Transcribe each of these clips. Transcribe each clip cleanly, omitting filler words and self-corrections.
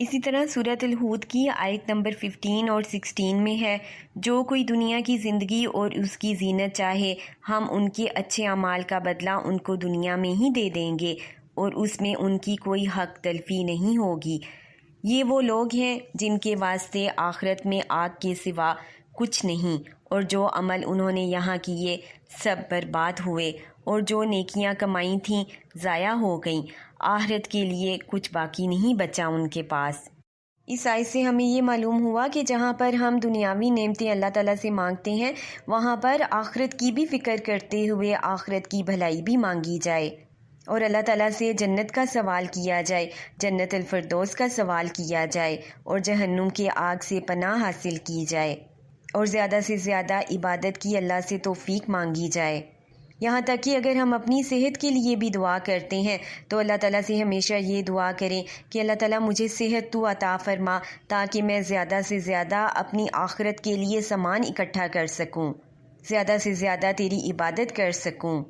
اسی طرح سورۃ الہود کی آیت نمبر 15 اور 16 میں ہے، جو کوئی دنیا کی زندگی اور اس کی زینت چاہے، ہم ان کے اچھے اعمال کا بدلہ ان کو دنیا میں ہی دے دیں گے اور اس میں ان کی کوئی حق تلفی نہیں ہوگی۔ یہ وہ لوگ ہیں جن کے واسطے آخرت میں آگ کے سوا کچھ نہیں، اور جو عمل انہوں نے یہاں کیے سب برباد ہوئے، اور جو نیکیاں کمائی تھیں ضائع ہو گئیں، آخرت کے لیے کچھ باقی نہیں بچا ان کے پاس۔ اس آیت سے ہمیں یہ معلوم ہوا کہ جہاں پر ہم دنیاوی نعمتیں اللہ تعالیٰ سے مانگتے ہیں، وہاں پر آخرت کی بھی فکر کرتے ہوئے آخرت کی بھلائی بھی مانگی جائے، اور اللہ تعالیٰ سے جنت کا سوال کیا جائے، جنت الفردوس کا سوال کیا جائے، اور جہنم کے آگ سے پناہ حاصل کی جائے، اور زیادہ سے زیادہ عبادت کی اللہ سے توفیق مانگی جائے۔ یہاں تک کہ اگر ہم اپنی صحت کے لیے بھی دعا کرتے ہیں تو اللہ تعالیٰ سے ہمیشہ یہ دعا کریں کہ اللہ تعالیٰ مجھے صحت تو عطا فرما، تاکہ میں زیادہ سے زیادہ اپنی آخرت کے لیے سامان اکٹھا کر سکوں، زیادہ سے زیادہ تیری عبادت کر سکوں۔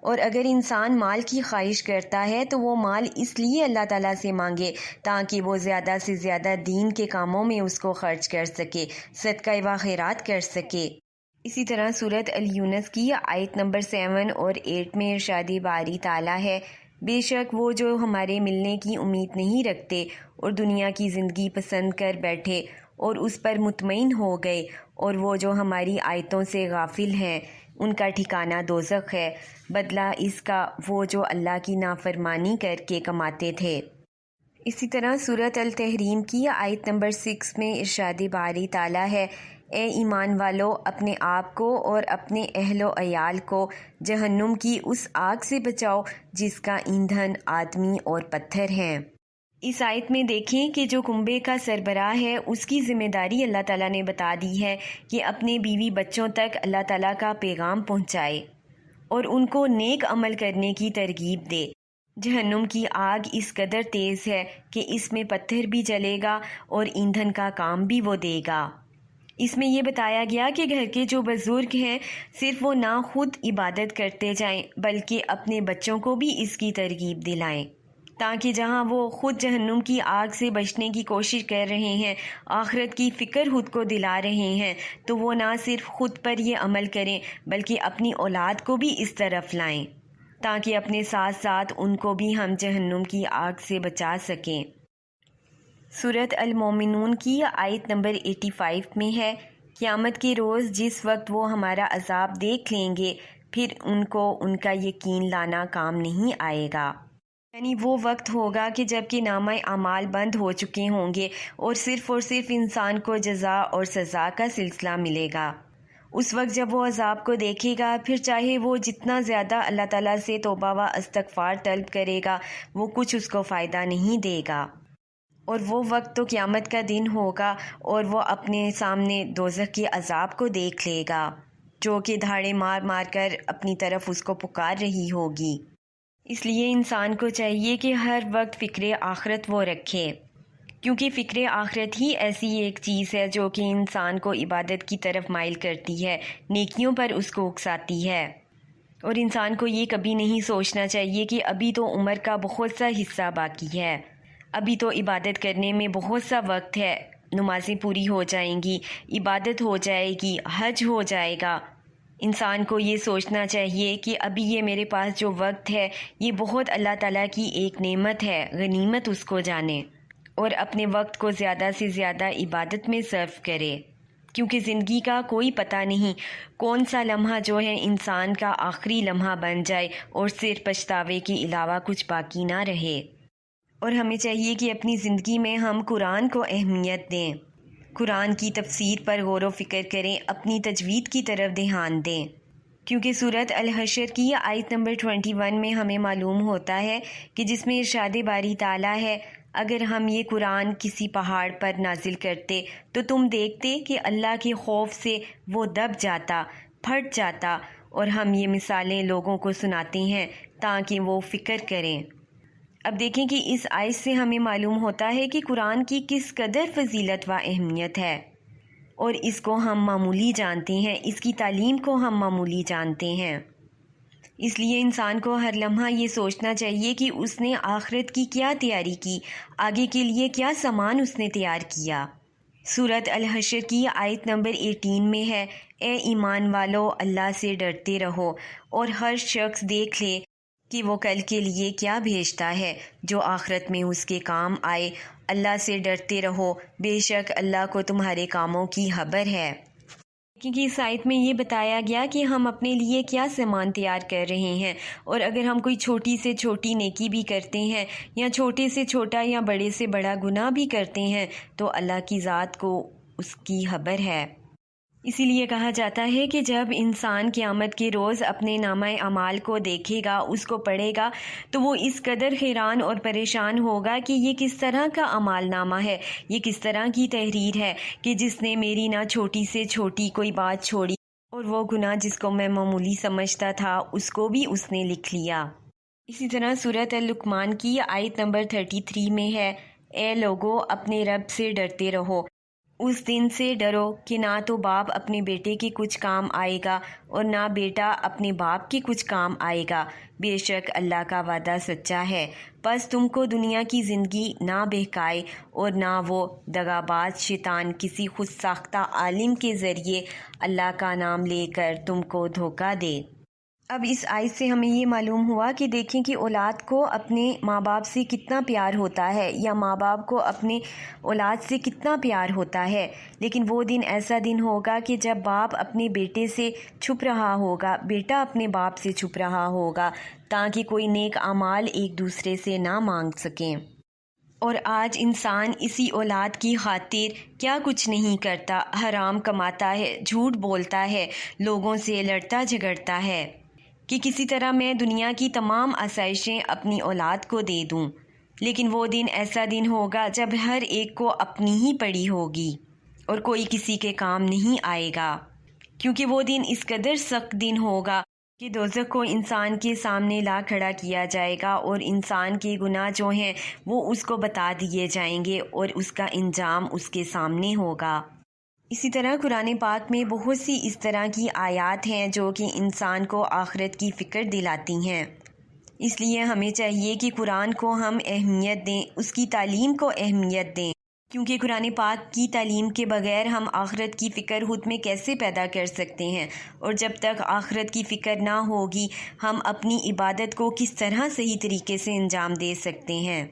اور اگر انسان مال کی خواہش کرتا ہے تو وہ مال اس لیے اللہ تعالیٰ سے مانگے تاکہ وہ زیادہ سے زیادہ دین کے کاموں میں اس کو خرچ کر سکے، صدقہ و خیرات کر سکے۔ اسی طرح سورۃ الیونس کی آیت نمبر 7 اور 8 میں ارشاد باری تعالیٰ ہے، بے شک وہ جو ہمارے ملنے کی امید نہیں رکھتے اور دنیا کی زندگی پسند کر بیٹھے اور اس پر مطمئن ہو گئے، اور وہ جو ہماری آیتوں سے غافل ہیں، ان کا ٹھکانہ دوزخ ہے، بدلہ اس کا وہ جو اللہ کی نافرمانی کر کے کماتے تھے۔ اسی طرح سورۃ التحریم کی آیت نمبر 6 میں ارشاد باری تعالیٰ ہے، اے ایمان والو، اپنے آپ کو اور اپنے اہل و عیال کو جہنم کی اس آگ سے بچاؤ جس کا ایندھن آدمی اور پتھر ہیں۔ اس آیت میں دیکھیں کہ جو کنبے کا سربراہ ہے اس کی ذمہ داری اللہ تعالیٰ نے بتا دی ہے کہ اپنے بیوی بچوں تک اللہ تعالیٰ کا پیغام پہنچائے اور ان کو نیک عمل کرنے کی ترغیب دے۔ جہنم کی آگ اس قدر تیز ہے کہ اس میں پتھر بھی جلے گا اور ایندھن کا کام بھی وہ دے گا۔ اس میں یہ بتایا گیا کہ گھر کے جو بزرگ ہیں صرف وہ نہ خود عبادت کرتے جائیں بلکہ اپنے بچوں کو بھی اس کی ترغیب دلائیں، تاکہ جہاں وہ خود جہنم کی آگ سے بچنے کی کوشش کر رہے ہیں، آخرت کی فکر خود کو دلا رہے ہیں، تو وہ نہ صرف خود پر یہ عمل کریں بلکہ اپنی اولاد کو بھی اس طرف لائیں، تاکہ اپنے ساتھ ساتھ ان کو بھی ہم جہنم کی آگ سے بچا سکیں۔ سورۃ المومنون کی آیت نمبر 85 میں ہے، قیامت کے روز جس وقت وہ ہمارا عذاب دیکھ لیں گے پھر ان کو ان کا یقین لانا کام نہیں آئے گا، یعنی وہ وقت ہوگا کہ جب کہ نامہ اعمال بند ہو چکے ہوں گے اور صرف انسان کو جزا اور سزا کا سلسلہ ملے گا۔ اس وقت جب وہ عذاب کو دیکھے گا پھر چاہے وہ جتنا زیادہ اللہ تعالیٰ سے توبہ و استغفار طلب کرے گا وہ کچھ اس کو فائدہ نہیں دے گا، اور وہ وقت تو قیامت کا دن ہوگا اور وہ اپنے سامنے دوزخ کے عذاب کو دیکھ لے گا جو کہ دھاڑے مار مار کر اپنی طرف اس کو پکار رہی ہوگی۔ اس لیے انسان کو چاہیے کہ ہر وقت فکر آخرت وہ رکھے، کیونکہ فکر آخرت ہی ایسی ایک چیز ہے جو کہ انسان کو عبادت کی طرف مائل کرتی ہے، نیکیوں پر اس کو اکساتی ہے۔ اور انسان کو یہ کبھی نہیں سوچنا چاہیے کہ ابھی تو عمر کا بہت سا حصہ باقی ہے، ابھی تو عبادت کرنے میں بہت سا وقت ہے، نمازیں پوری ہو جائیں گی، عبادت ہو جائے گی، حج ہو جائے گا۔ انسان کو یہ سوچنا چاہیے کہ ابھی یہ میرے پاس جو وقت ہے یہ بہت اللہ تعالیٰ کی ایک نعمت ہے، غنیمت اس کو جانے، اور اپنے وقت کو زیادہ سے زیادہ عبادت میں صرف کرے، کیونکہ زندگی کا کوئی پتہ نہیں کون سا لمحہ جو ہے انسان کا آخری لمحہ بن جائے اور صرف پچھتاوے کے علاوہ کچھ باقی نہ رہے۔ اور ہمیں چاہیے کہ اپنی زندگی میں ہم قرآن کو اہمیت دیں، قرآن کی تفسیر پر غور و فکر کریں، اپنی تجوید کی طرف دھیان دیں، کیونکہ سورۃ الحشر کی آیت نمبر 21 میں ہمیں معلوم ہوتا ہے کہ جس میں ارشاد باری تعالیٰ ہے، اگر ہم یہ قرآن کسی پہاڑ پر نازل کرتے تو تم دیکھتے کہ اللہ کے خوف سے وہ دب جاتا، پھٹ جاتا، اور ہم یہ مثالیں لوگوں کو سناتے ہیں تاکہ وہ فکر کریں۔ اب دیکھیں کہ اس آیت سے ہمیں معلوم ہوتا ہے کہ قرآن کی کس قدر فضیلت و اہمیت ہے، اور اس کو ہم معمولی جانتے ہیں، اس کی تعلیم کو ہم معمولی جانتے ہیں۔ اس لیے انسان کو ہر لمحہ یہ سوچنا چاہیے کہ اس نے آخرت کی کیا تیاری کی، آگے کے لیے کیا سامان اس نے تیار کیا۔ سورۃ الحشر کی آیت نمبر 18 میں ہے، اے ایمان والو، اللہ سے ڈرتے رہو اور ہر شخص دیکھ لے کہ وہ کل کے لیے کیا بھیجتا ہے جو آخرت میں اس کے کام آئے۔ اللہ سے ڈرتے رہو، بے شک اللہ کو تمہارے کاموں کی خبر ہے۔ کیونکہ اس آیت میں یہ بتایا گیا کہ ہم اپنے لیے کیا سامان تیار کر رہے ہیں، اور اگر ہم کوئی چھوٹی سے چھوٹی نیکی بھی کرتے ہیں یا چھوٹے سے چھوٹا یا بڑے سے بڑا گناہ بھی کرتے ہیں تو اللہ کی ذات کو اس کی خبر ہے۔ اسی لیے کہا جاتا ہے کہ جب انسان قیامت کے روز اپنے نامہ اعمال کو دیکھے گا، اس کو پڑھے گا، تو وہ اس قدر حیران اور پریشان ہوگا کہ یہ کس طرح کا اعمال نامہ ہے، یہ کس طرح کی تحریر ہے کہ جس نے میری نہ چھوٹی سے چھوٹی کوئی بات چھوڑی، اور وہ گناہ جس کو میں معمولی سمجھتا تھا اس کو بھی اس نے لکھ لیا۔ اسی طرح سورۃ لقمان کی آیت نمبر 33 میں ہے، اے لوگو، اپنے رب سے ڈرتے رہو، اس دن سے ڈرو کہ نہ تو باپ اپنے بیٹے کے کچھ کام آئے گا اور نہ بیٹا اپنے باپ کے کچھ کام آئے گا، بے شک اللہ کا وعدہ سچا ہے۔ بس تم کو دنیا کی زندگی نہ بہکائے اور نہ وہ دغاباز شیطان کسی خود ساختہ عالم کے ذریعے اللہ کا نام لے کر تم کو دھوکہ دے۔ اب اس آیت سے ہمیں یہ معلوم ہوا کہ دیکھیں کہ اولاد کو اپنے ماں باپ سے کتنا پیار ہوتا ہے، یا ماں باپ کو اپنے اولاد سے کتنا پیار ہوتا ہے، لیکن وہ دن ایسا دن ہوگا کہ جب باپ اپنے بیٹے سے چھپ رہا ہوگا، بیٹا اپنے باپ سے چھپ رہا ہوگا، تاکہ کوئی نیک اعمال ایک دوسرے سے نہ مانگ سکیں۔ اور آج انسان اسی اولاد کی خاطر کیا کچھ نہیں کرتا، حرام کماتا ہے، جھوٹ بولتا ہے، لوگوں سے لڑتا جھگڑتا ہے کہ کسی طرح میں دنیا کی تمام آسائشیں اپنی اولاد کو دے دوں، لیکن وہ دن ایسا دن ہوگا جب ہر ایک کو اپنی ہی پڑی ہوگی اور کوئی کسی کے کام نہیں آئے گا، کیونکہ وہ دن اس قدر سخت دن ہوگا کہ دوزخ کو انسان کے سامنے لا کھڑا کیا جائے گا اور انسان کے گناہ جو ہیں وہ اس کو بتا دیے جائیں گے اور اس کا انجام اس کے سامنے ہوگا۔ اسی طرح قرآن پاک میں بہت سی اس طرح کی آیات ہیں جو کہ انسان کو آخرت کی فکر دلاتی ہیں۔ اس لیے ہمیں چاہیے کہ قرآن کو ہم اہمیت دیں، اس کی تعلیم کو اہمیت دیں، کیونکہ قرآن پاک کی تعلیم کے بغیر ہم آخرت کی فکر خود میں کیسے پیدا کر سکتے ہیں، اور جب تک آخرت کی فکر نہ ہوگی ہم اپنی عبادت کو کس طرح صحیح طریقے سے انجام دے سکتے ہیں،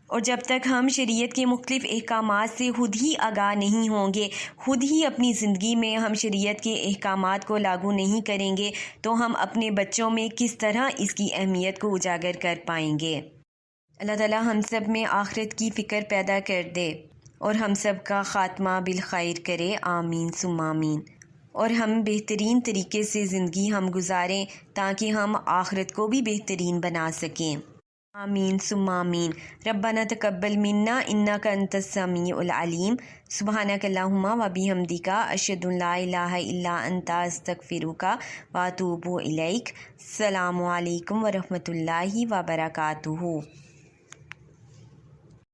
اور جب تک ہم شریعت کے مختلف احکامات سے خود ہی آگاہ نہیں ہوں گے، خود ہی اپنی زندگی میں ہم شریعت کے احکامات کو لاگو نہیں کریں گے، تو ہم اپنے بچوں میں کس طرح اس کی اہمیت کو اجاگر کر پائیں گے۔ اللہ تعالی ہم سب میں آخرت کی فکر پیدا کر دے اور ہم سب کا خاتمہ بالخیر کرے، آمین ثم آمین، اور ہم بہترین طریقے سے زندگی ہم گزاریں تاکہ ہم آخرت کو بھی بہترین بنا سکیں، آمین ثم آمین۔ ربنا تقبل منا انک انت السمیع العلیم، سبحانک اللہم و بحمدک، اشہد ان لا الہ الا انت، استغفرک و اتوب الیک۔ السلام علیکم ورحمۃ اللہ وبرکاتہ۔